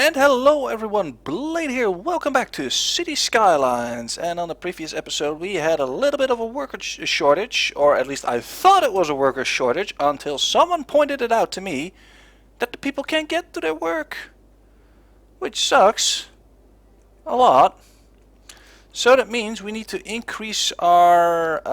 And hello everyone, Blade here, welcome back to City Skylines. And on the previous episode we had a little bit of a worker shortage, or at least I thought it was a worker shortage, until someone pointed it out to me that the people can't get to their work. Which sucks a lot. So that means we need to increase our,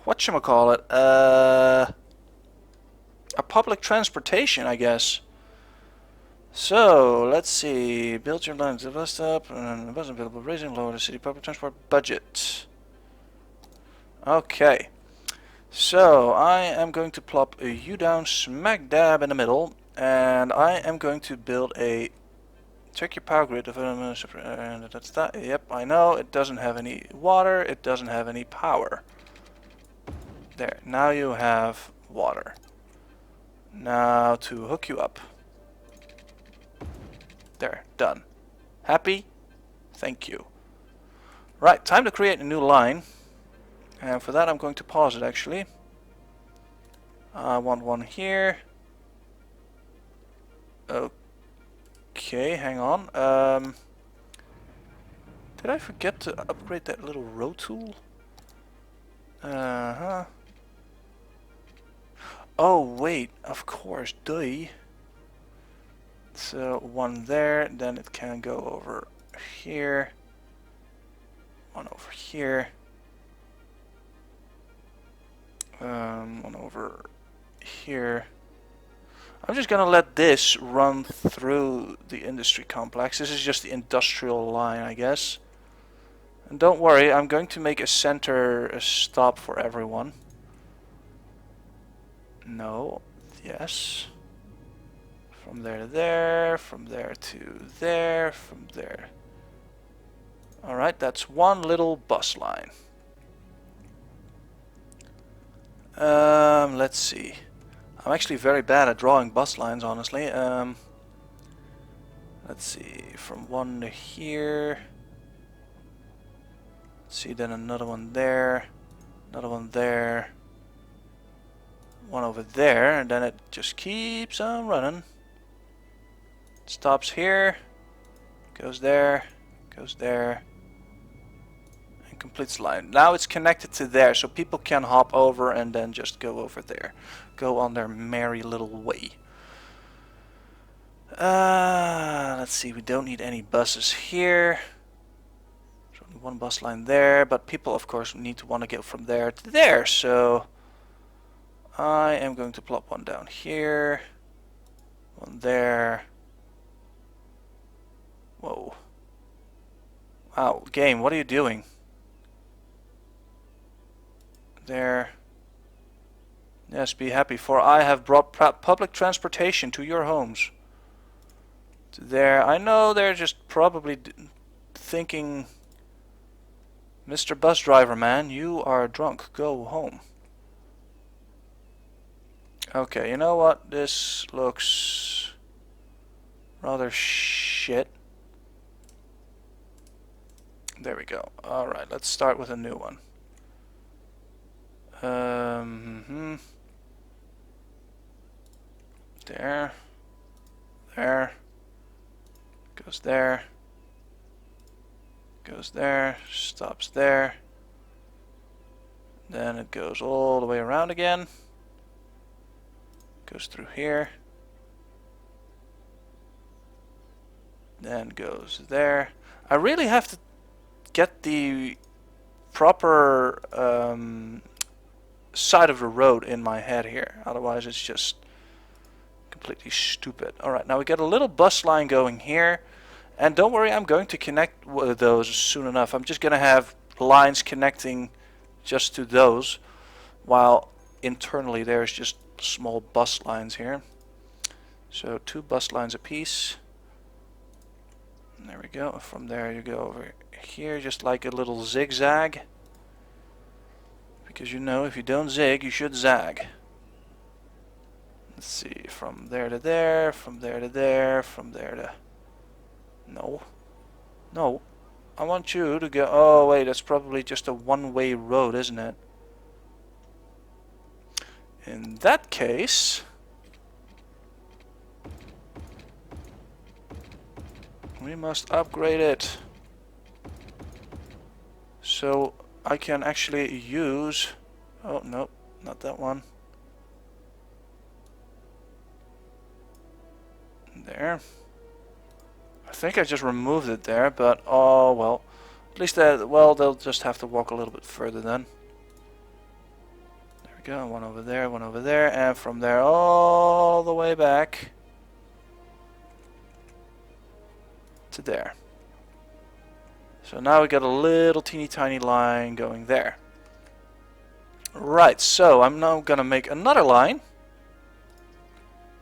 whatchamacallit, our public transportation, I guess. So, let's see, build your lines to bus stop, and bus available, raising lower the city public transport budget. Okay, so I am going to plop you down smack dab in the middle, and I am going to build a check your power grid, and that's that. Yep, I know, it doesn't have any water, it doesn't have any power. There, now you have water. Now to hook you up. There, done. Happy? Thank you. Right, time to create a new line. And for that I'm going to pause it actually. I want one here. Okay, hang on. Did I forget to upgrade that little row tool? Oh wait, of course, duh. So one there, then it can go over here, one over here, one over here. I'm just gonna let this run through the industry complex. This is just the industrial line, I guess. And don't worry, I'm going to make a stop for everyone. No, yes. From there to there, from there to there, from there. Alright, that's one little bus line. Let's see. I'm actually very bad at drawing bus lines, honestly. Let's see, from one to here. Let's see, then another one there, another one there, one over there, and then it just keeps on running. Stops here, goes there, and completes the line. Now it's connected to there, so people can hop over and then just go over there. Go on their merry little way. Let's see, we don't need any buses here. There's only one bus line there, but people of course need to want to get from there to there, so I am going to plop one down here, one there. Whoa. Wow, game, what are you doing? There. Yes, be happy, for I have brought public transportation to your homes. To there. I know they're just probably thinking, Mr. Bus Driver Man, you are drunk, go home. Okay, you know what? This looks rather shit. There we go. Alright, let's start with a new one. There. There. Goes there. Goes there. Stops there. Then it goes all the way around again. Goes through here. Then goes there. I really have to get the proper side of the road in my head here, otherwise it's just completely stupid. Alright, now we get a little bus line going here, and don't worry, I'm going to connect with those soon enough. I'm just going to have lines connecting just to those, while internally there's just small bus lines here. So 2 bus lines apiece. There we go. From there you go over here, just like a little zigzag. Because you know, if you don't zig, you should zag. Let's see, from there to there, from there to there, from there to... No. No. I want you to go... Oh, wait, that's probably just a one-way road, isn't it? In that case... We must upgrade it. So I can actually use... Oh, no, not that one. There. I think I just removed it there, but oh well. At least well, they'll just have to walk a little bit further then. There we go, one over there, and from there all the way back to there. So now we got a little teeny tiny line going there. Right, so I'm now gonna make another line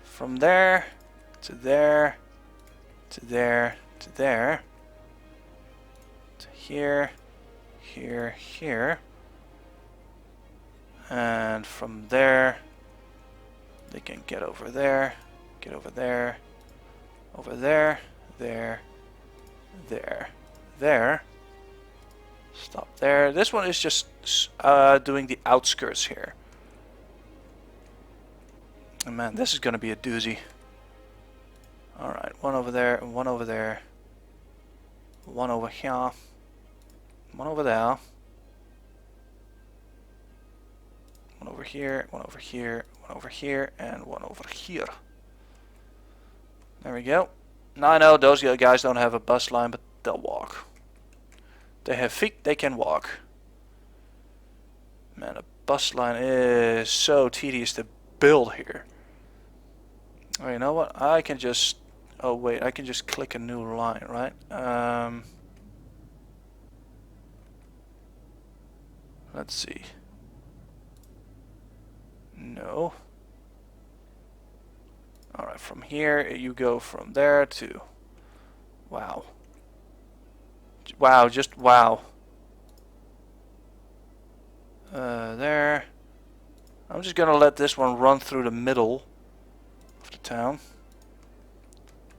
from there to there to there to there to here, here, here, and from there they can get over there, get over there, over there, there, there, there. Stop there. This one is just doing the outskirts here. And man, this is gonna be a doozy. Alright, one over there, one over there, one over here, one over there, one over here, one over here, one over here, and one over here. There we go. Now I know those guys don't have a bus line, but they'll walk. They have feet, they can walk. Man, a bus line is so tedious to build here. Oh, you know what? I can just... Oh wait, I can just click a new line, right? Let's see. No. Alright, from here you go from there to... Wow. Wow, just wow. There. I'm just gonna let this one run through the middle of the town.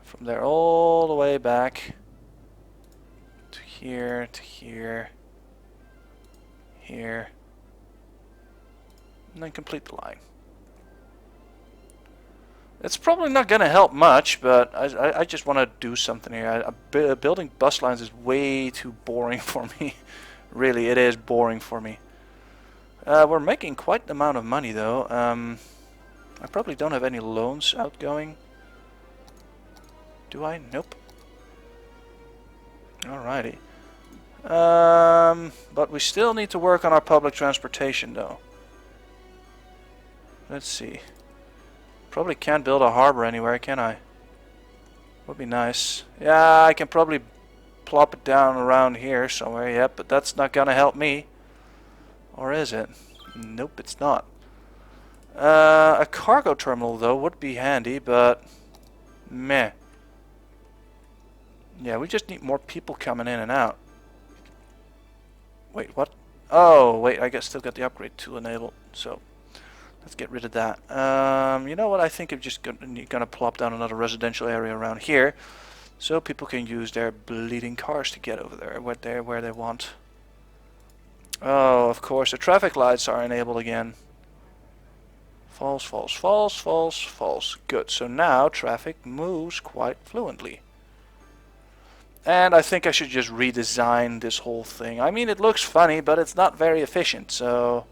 From there all the way back to here, here, and then complete the line. It's probably not going to help much, but I just want to do something here. Building bus lines is way too boring for me. Really, it is boring for me. We're making quite an amount of money though. I probably don't have any loans outgoing. Do I? Nope. Alrighty. But we still need to work on our public transportation though. Let's see. Probably can't build a harbor anywhere, can I? Would be nice. Yeah, I can probably plop it down around here somewhere, yep, but that's not gonna help me. Or is it? Nope, it's not. A cargo terminal though would be handy, but meh. Yeah, we just need more people coming in and out. Wait, what? Oh, wait, I guess still got the upgrade tool enabled, so let's get rid of that. You know what? I think I'm just gonna plop down another residential area around here, so people can use their bleeding cars to get over there, where they want. Oh, of course, the traffic lights are enabled again. False, false, false, false, false. Good. So now traffic moves quite fluently. And I think I should just redesign this whole thing. I mean, it looks funny, but it's not very efficient, so...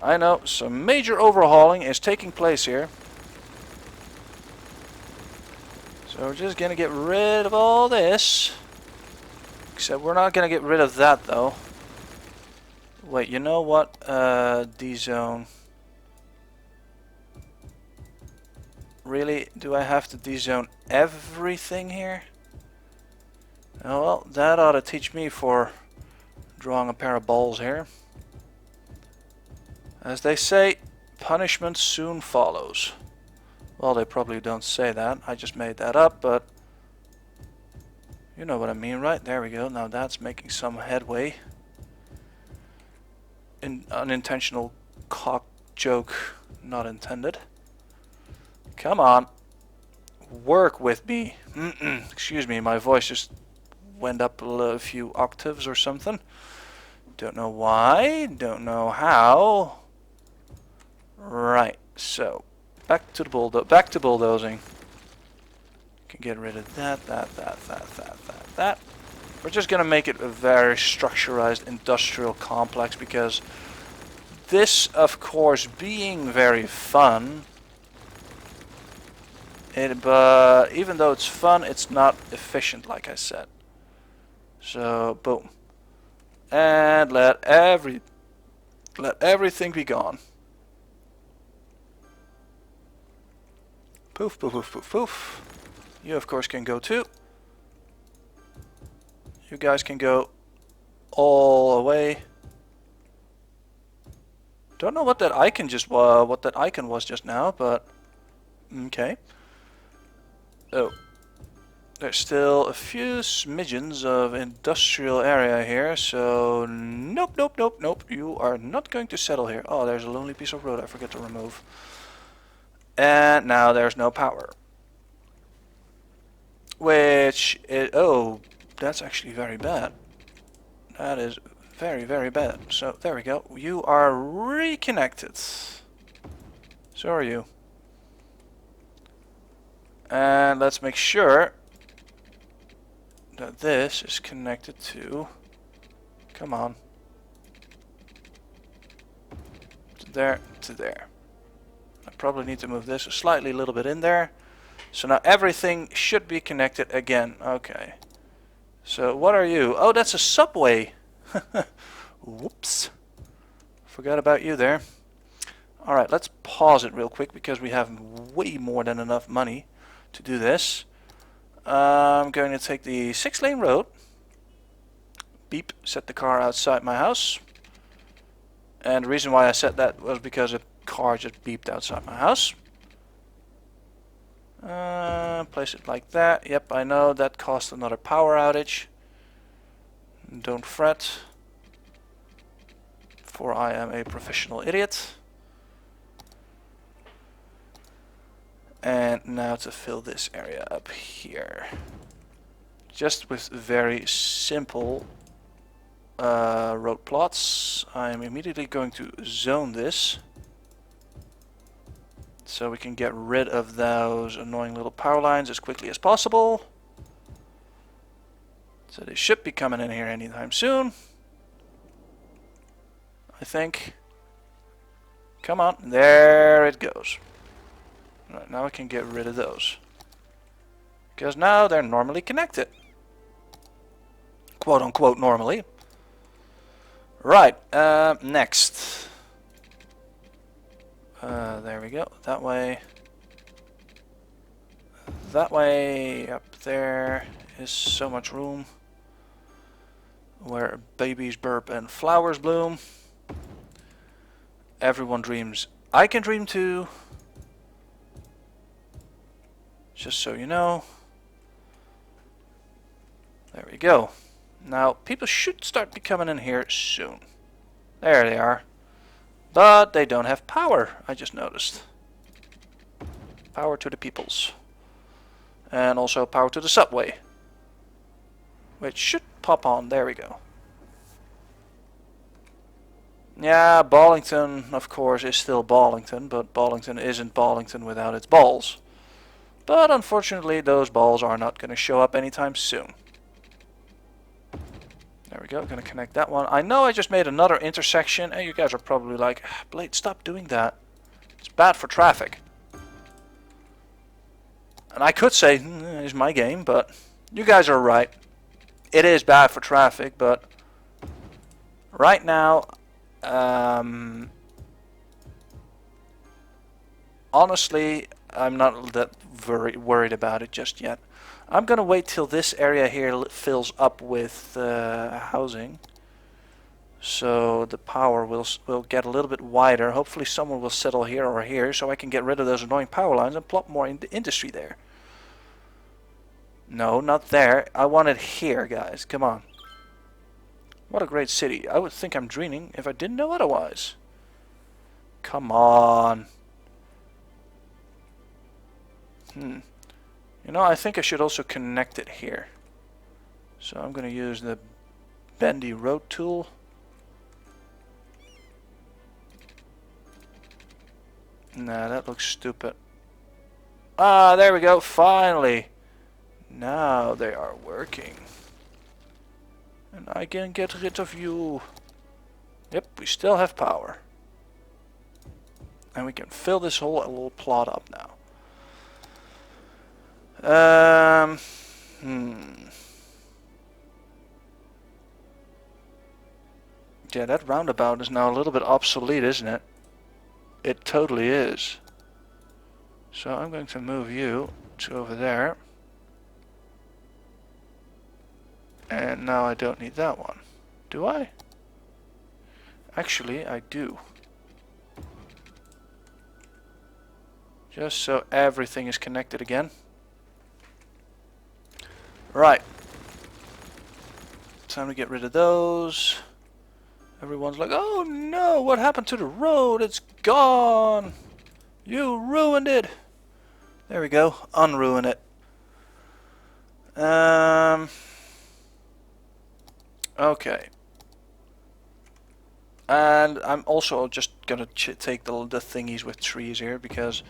I know, some major overhauling is taking place here. So we're just gonna get rid of all this. Except we're not gonna get rid of that, though. Wait, you know what? D-zone. Really? Do I have to D-zone everything here? Oh, well, that ought to teach me for drawing a pair of balls here. As they say, punishment soon follows. Well, they probably don't say that. I just made that up, but you know what I mean, right? There we go. Now that's making some headway. Unintentional cock joke not intended. Come on. Work with me. Excuse me, my voice just went up a few octaves or something. Don't know why. Don't know how. Right. So, back to bulldozing. Can get rid of that. We're just gonna make it a very structurized industrial complex because this, of course, being very fun, but even though it's fun, it's not efficient, like I said. So boom, and let everything be gone. Poof, poof, poof, poof, poof. You, of course, can go too. You guys can go all away. Don't know what that icon was just now, but okay. Oh, there's still a few smidgens of industrial area here, so nope, nope, nope, nope. You are not going to settle here. Oh, there's a lonely piece of road I forget to remove. And now there's no power. Which is, oh, that's actually very bad. That is very, very bad. So there we go. You are reconnected. So are you. And let's make sure that this is connected to, come on, to there, to there. I probably need to move this slightly a little bit in there. So now everything should be connected again. Okay. So what are you? Oh, that's a subway. Whoops. Forgot about you there. Alright, let's pause it real quick because we have way more than enough money to do this. I'm going to take the 6-lane road. Beep, set the car outside my house. And the reason why I said that was because a car just beeped outside my house. Place it like that. Yep, I know that caused another power outage. Don't fret, for I am a professional idiot. And now to fill this area up here. Just with very simple road plots. I'm immediately going to zone this, so we can get rid of those annoying little power lines as quickly as possible. So they should be coming in here anytime soon, I think. Come on, there it goes. Right, now I can get rid of those, because now they're normally connected. Quote unquote normally. Right, next. There we go. That way. That way. Up there is so much room where babies burp and flowers bloom. Everyone dreams. I can dream too. Just so you know. There we go. Now, people should start be coming in here soon. There they are. But they don't have power, I just noticed. Power to the peoples. And also power to the subway. Which should pop on. There we go. Yeah, Ballington, of course, is still Ballington, but Ballington isn't Ballington without its balls. But unfortunately, those balls are not going to show up anytime soon. There we go, gonna connect that one. I know I just made another intersection, and you guys are probably like, Blade, stop doing that. It's bad for traffic. And I could say, it's my game, but you guys are right. It is bad for traffic, but right now, honestly, I'm not that very worried about it just yet. I'm gonna wait till this area here fills up with housing, so the power will get a little bit wider. Hopefully someone will settle here or here, so I can get rid of those annoying power lines and plop more in the industry there. No, not there. I want it here, guys. Come on. What a great city. I would think I'm dreaming if I didn't know otherwise. Come on. You know, I think I should also connect it here. So I'm going to use the bendy road tool. Nah, that looks stupid. Ah, there we go, finally. Now they are working. And I can get rid of you. Yep, we still have power. And we can fill this whole little plot up now. Yeah, that roundabout is now a little bit obsolete, isn't it? It totally is. So I'm going to move you to over there. And now I don't need that one. Do I? Actually, I do. Just so everything is connected again. Right. Time to get rid of those. Everyone's like, oh no, what happened to the road? It's gone. You ruined it. There we go. Unruin it. Okay. And I'm also just gonna take the thingies with trees here, because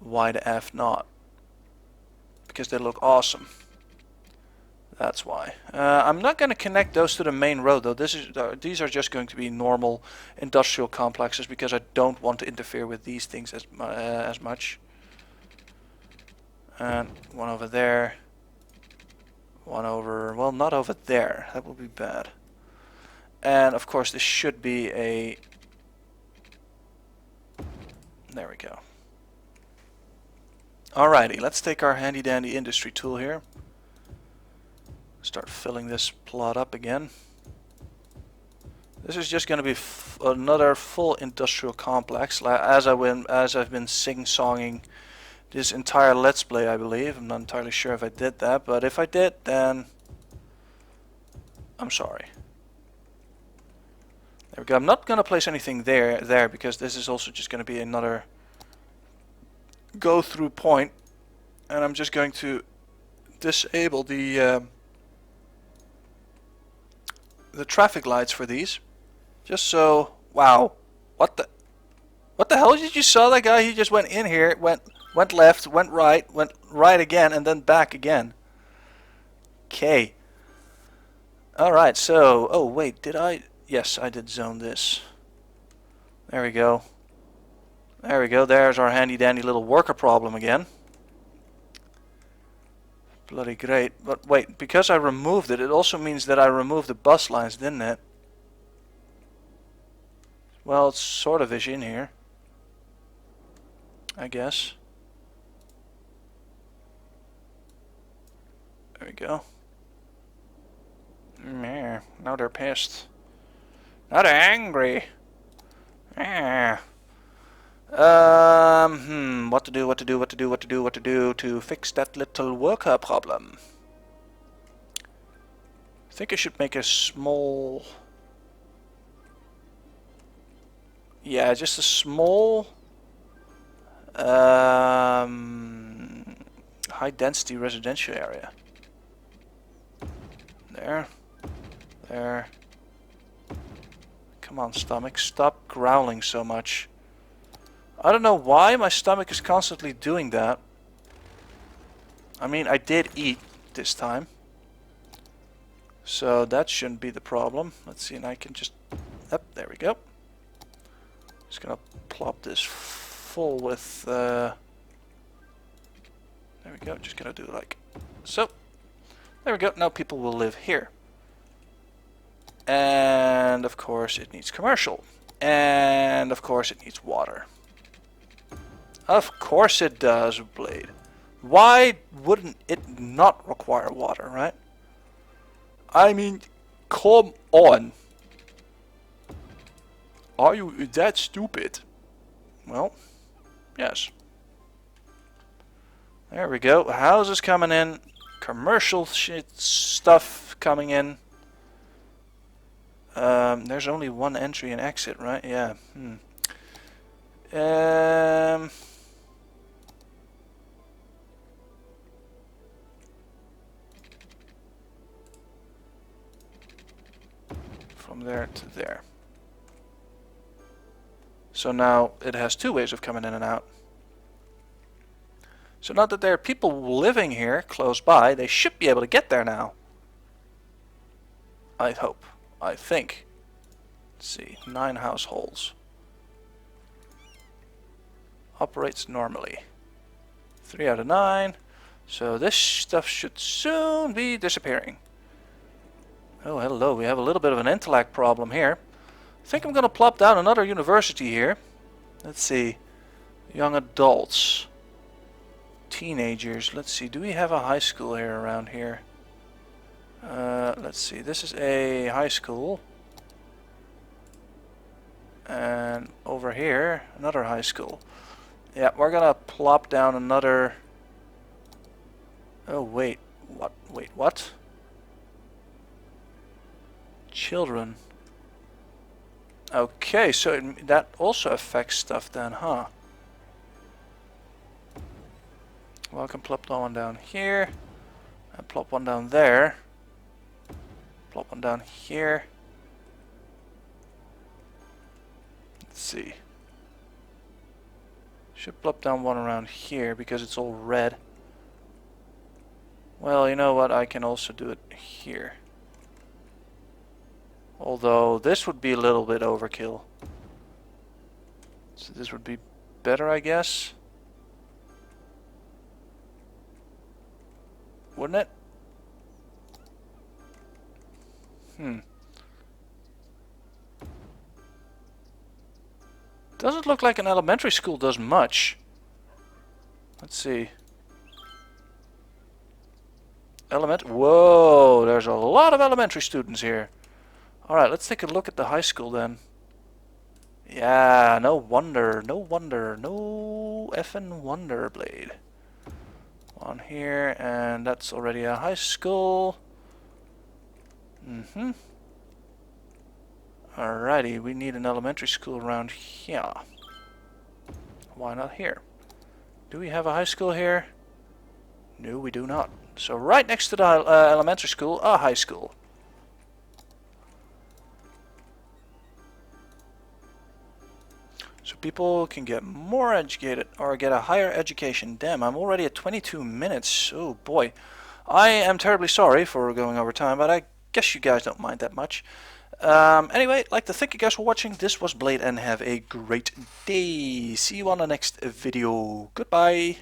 why the F not? Because they look awesome. That's why. I'm not going to connect those to the main road though. These are just going to be normal industrial complexes, because I don't want to interfere with these things as much. And one over there. One over, well, not over there. That would be bad. And of course this should be a... There we go. Alrighty, let's take our handy dandy industry tool here. Start filling this plot up again. This is just going to be another full industrial complex, as I've been sing-songing this entire Let's Play, I believe. I'm not entirely sure if I did that, but if I did, then I'm sorry. There we go. I'm not going to place anything there because this is also just going to be another go-through point, and I'm just going to disable the traffic lights for these, just so... Wow, what the hell? Did you saw that guy? He just went in here, went left, went right again, and then back again. Okay. All right. So, oh wait, did I? Yes, I did zone this. There we go. There we go. There's our handy dandy little worker problem again. Bloody great. But wait, because I removed it, it also means that I removed the bus lines, didn't it? Well, it's sort of is in here, I guess. There we go. Yeah, now they're pissed. Now they're angry. Yeah. What to do to fix that little worker problem? I think I should make a small... Yeah, just a small... high density residential area. There. Come on, stomach, stop growling so much. I don't know why my stomach is constantly doing that. I mean, I did eat this time, so that shouldn't be the problem. Let's see, and I can just... Yep, there we go. Just gonna plop this full with... There we go, just gonna do like so. There we go, now people will live here. And of course it needs commercial. And of course it needs water. Of course it does, Blade. Why wouldn't it not require water, right? I mean, come on. Are you that stupid? Well, yes. There we go. Houses coming in. Commercial stuff coming in. There's only one entry and exit, right? Yeah. From there to there. So now it has two ways of coming in and out. So now that there are people living here close by, they should be able to get there now. I hope. I think. Let's see. 9 households. Operates normally. 3 out of 9. So this stuff should soon be disappearing. Oh, hello. We have a little bit of an intellect problem here. I think I'm going to plop down another university here. Let's see. Young adults. Teenagers. Let's see. Do we have a high school here around here? Let's see. This is a high school. And over here, another high school. Yeah, we're going to plop down another... Oh, wait. What? Wait, what? Children. Okay, so that also affects stuff then, huh? Well, I can plop one down here. And plop one down there. Plop one down here. Let's see. Should plop down one around here because it's all red. Well, you know what? I can also do it here. Although this would be a little bit overkill. So this would be better, I guess. Wouldn't it? Doesn't look like an elementary school does much. Let's see. Whoa, there's a lot of elementary students here. Alright, let's take a look at the high school then. Yeah, no wonder, no effing wonder, Blade. One here, and that's already a high school. Alrighty, we need an elementary school around here. Why not here? Do we have a high school here? No, we do not. So right next to the elementary school, a high school. So people can get more educated or get a higher education. Damn, I'm already at 22 minutes. Oh boy. I am terribly sorry for going over time, but I guess you guys don't mind that much. Anyway, I'd like to thank you guys for watching. This was Blade and have a great day. See you on the next video. Goodbye.